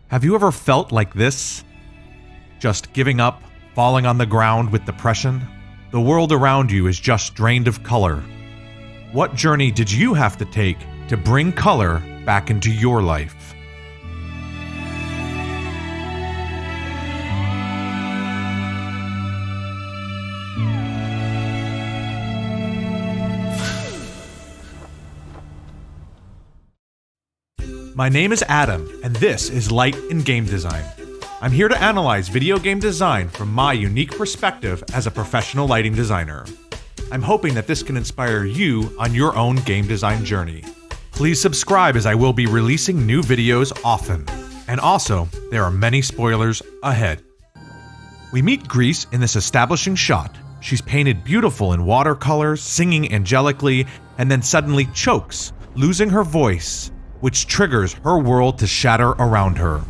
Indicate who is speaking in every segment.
Speaker 1: Have you ever felt like this? Just giving up, falling on the ground with depression? The world around you is just drained of color. What journey did you have to take to bring color back into your life? My name is Adam, and this is Light in Game Design. I'm here to analyze video game design from my unique perspective as a professional lighting designer. I'm hoping that this can inspire you on your own game design journey. Please subscribe as I will be releasing new videos often. And also, there are many spoilers ahead. We meet Gris in this establishing shot. She's painted beautiful in watercolors, singing angelically, and then suddenly chokes, losing her voice, which triggers her world to shatter around her.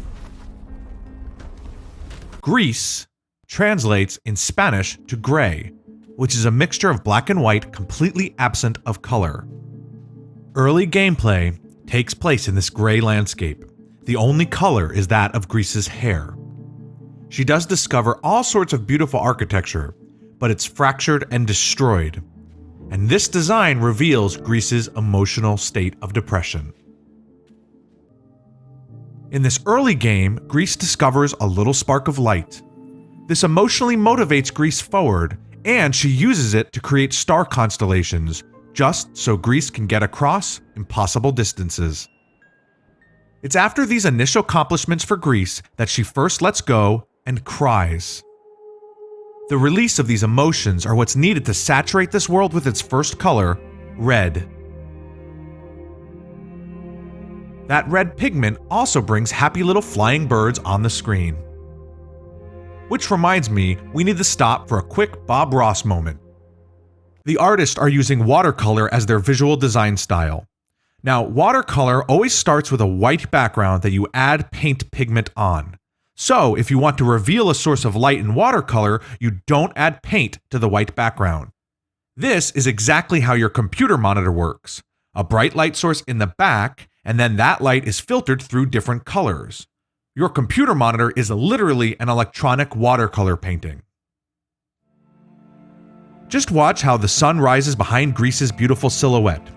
Speaker 1: Gris translates in Spanish to gray, which is a mixture of black and white completely absent of color. Early gameplay takes place in this gray landscape. The only color is that of Gris's hair. She does discover all sorts of beautiful architecture, but it's fractured and destroyed. And this design reveals Gris's emotional state of depression. In this early game, Gris discovers a little spark of light. This emotionally motivates Gris forward, and she uses it to create star constellations, just so Gris can get across impossible distances. It's after these initial accomplishments for Gris that she first lets go and cries. The release of these emotions are what's needed to saturate this world with its first color, red. That red pigment also brings happy little flying birds on the screen. Which reminds me, we need to stop for a quick Bob Ross moment. The artists are using watercolor as their visual design style. Now, watercolor always starts with a white background that you add paint pigment on. So, if you want to reveal a source of light in watercolor, you don't add paint to the white background. This is exactly how your computer monitor works. A bright light source in the back, and then that light is filtered through different colors. Your computer monitor is literally an electronic watercolor painting. Just watch how the sun rises behind Gris's beautiful silhouette.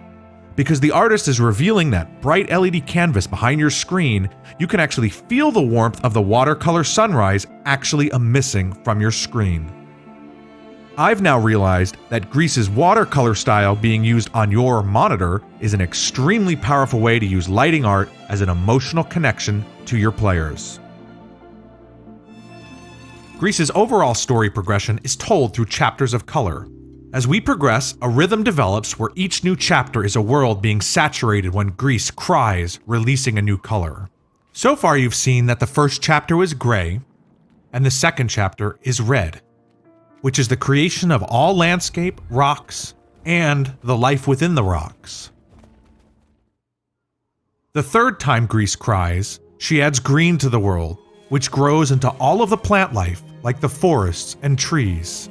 Speaker 1: Because the artist is revealing that bright LED canvas behind your screen, you can actually feel the warmth of the watercolor sunrise actually emitting from your screen. I've now realized that Gris's watercolor style being used on your monitor is an extremely powerful way to use lighting art as an emotional connection to your players. Gris's overall story progression is told through chapters of color. As we progress, a rhythm develops where each new chapter is a world being saturated when Gris cries, releasing a new color. So far you've seen that the first chapter was gray, and the second chapter is red, which is the creation of all landscape, rocks, and the life within the rocks. The third time Gris cries, she adds green to the world, which grows into all of the plant life, like the forests and trees.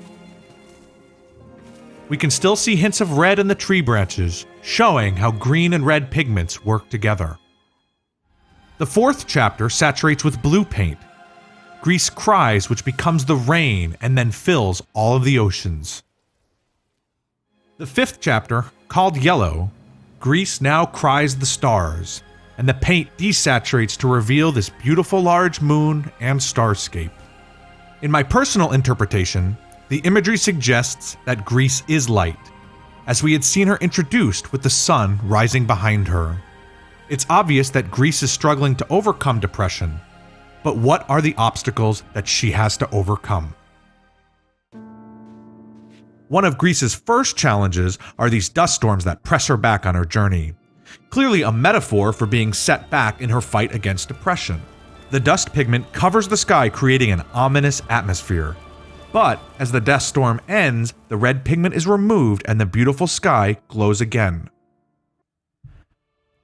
Speaker 1: We can still see hints of red in the tree branches, showing how green and red pigments work together. The fourth chapter saturates with blue paint. Gris cries, which becomes the rain and then fills all of the oceans. The fifth chapter, called Yellow, Gris now cries the stars, and the paint desaturates to reveal this beautiful large moon and starscape. In my personal interpretation, the imagery suggests that Gris is light, as we had seen her introduced with the sun rising behind her. It's obvious that Gris is struggling to overcome depression. But what are the obstacles that she has to overcome? One of Gris's first challenges are these dust storms that press her back on her journey. Clearly a metaphor for being set back in her fight against depression. The dust pigment covers the sky, creating an ominous atmosphere. But as the dust storm ends, the red pigment is removed and the beautiful sky glows again.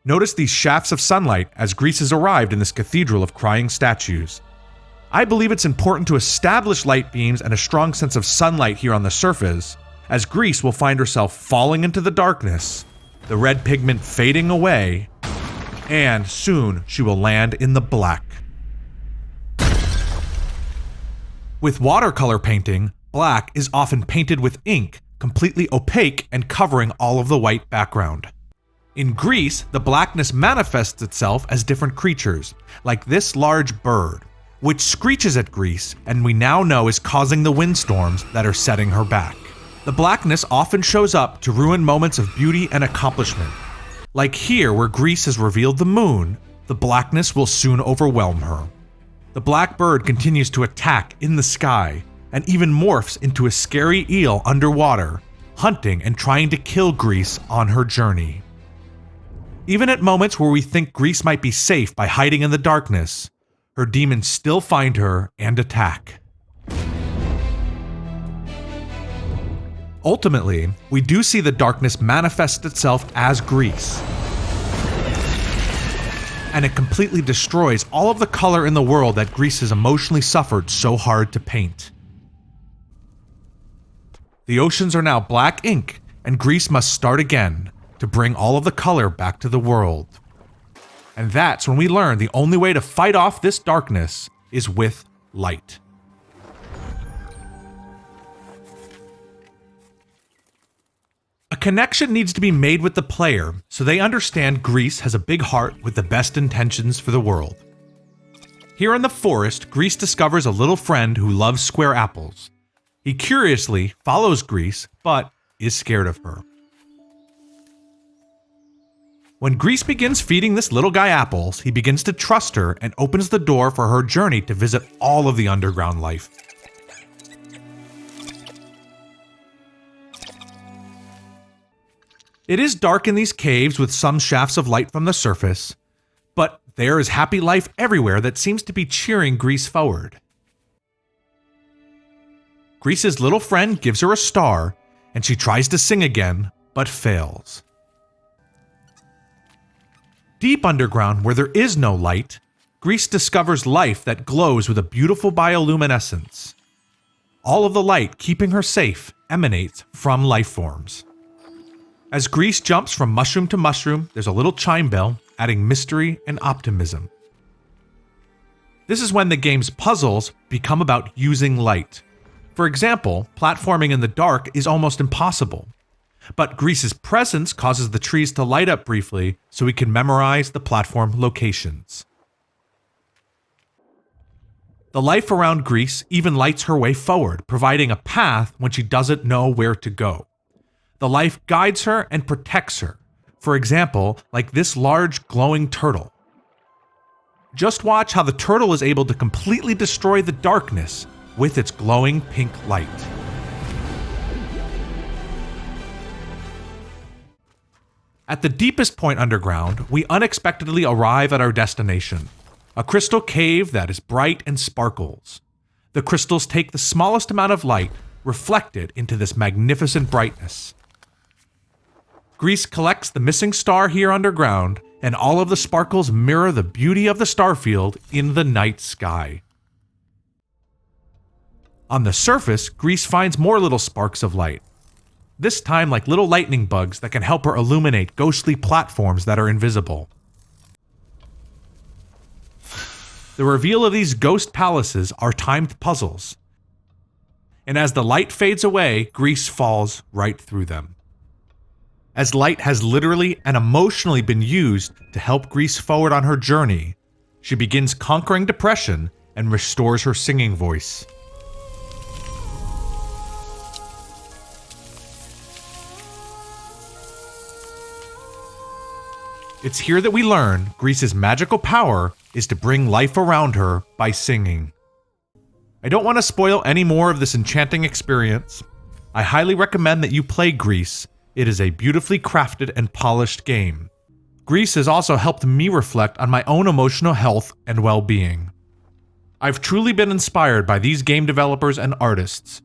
Speaker 1: Notice these shafts of sunlight as Gris has arrived in this cathedral of crying statues. I believe it's important to establish light beams and a strong sense of sunlight here on the surface, as Gris will find herself falling into the darkness, the red pigment fading away, and soon she will land in the black. With watercolor painting, black is often painted with ink, completely opaque and covering all of the white background. In Gris, the blackness manifests itself as different creatures, like this large bird, which screeches at Gris and we now know is causing the windstorms that are setting her back. The blackness often shows up to ruin moments of beauty and accomplishment. Like here where Gris has revealed the moon, the blackness will soon overwhelm her. The black bird continues to attack in the sky and even morphs into a scary eel underwater, hunting and trying to kill Gris on her journey. Even at moments where we think Gris might be safe by hiding in the darkness, her demons still find her and attack. Ultimately, we do see the darkness manifest itself as Gris, and it completely destroys all of the color in the world that Gris has emotionally suffered so hard to paint. The oceans are now black ink, and Gris must start again to bring all of the color back to the world. And that's when we learn the only way to fight off this darkness is with light. A connection needs to be made with the player so they understand Gris has a big heart with the best intentions for the world. Here in the forest, Gris discovers a little friend who loves square apples. He curiously follows Gris, but is scared of her. When Gris begins feeding this little guy apples, he begins to trust her and opens the door for her journey to visit all of the underground life. It is dark in these caves with some shafts of light from the surface, but there is happy life everywhere that seems to be cheering Gris forward. Gris's little friend gives her a star, and she tries to sing again, but fails. Deep underground, where there is no light, Gris discovers life that glows with a beautiful bioluminescence. All of the light keeping her safe emanates from life forms. As Gris jumps from mushroom to mushroom, there's a little chime bell, adding mystery and optimism. This is when the game's puzzles become about using light. For example, platforming in the dark is almost impossible. But Gris's presence causes the trees to light up briefly so we can memorize the platform locations. The life around Gris even lights her way forward, providing a path when she doesn't know where to go. The life guides her and protects her, for example, like this large glowing turtle. Just watch how the turtle is able to completely destroy the darkness with its glowing pink light. At the deepest point underground, we unexpectedly arrive at our destination, a crystal cave that is bright and sparkles. The crystals take the smallest amount of light, reflected into this magnificent brightness. Gris collects the missing star here underground, and all of the sparkles mirror the beauty of the starfield in the night sky. On the surface, Gris finds more little sparks of light, this time like little lightning bugs that can help her illuminate ghostly platforms that are invisible. The reveal of these ghost palaces are timed puzzles, and as the light fades away, Gris falls right through them. As light has literally and emotionally been used to help Gris forward on her journey, she begins conquering depression and restores her singing voice. It's here that we learn Gris's magical power is to bring life around her by singing. I don't want to spoil any more of this enchanting experience. I highly recommend that you play Gris. It is a beautifully crafted and polished game. Gris has also helped me reflect on my own emotional health and well-being. I've truly been inspired by these game developers and artists.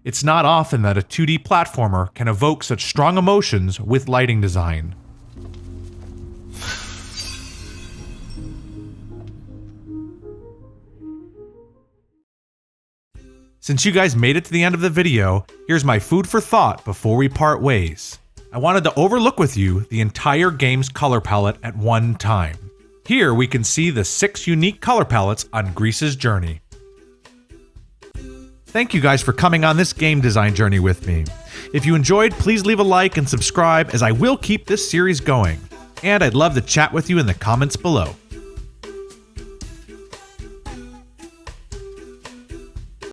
Speaker 1: It's not often that a 2D platformer can evoke such strong emotions with lighting design. Since you guys made it to the end of the video, here's my food for thought before we part ways. I wanted to overlook with you the entire game's color palette at one time. Here we can see the 6 unique color palettes on Gris's journey. Thank you guys for coming on this game design journey with me. If you enjoyed, please leave a like and subscribe, as I will keep this series going. And I'd love to chat with you in the comments below.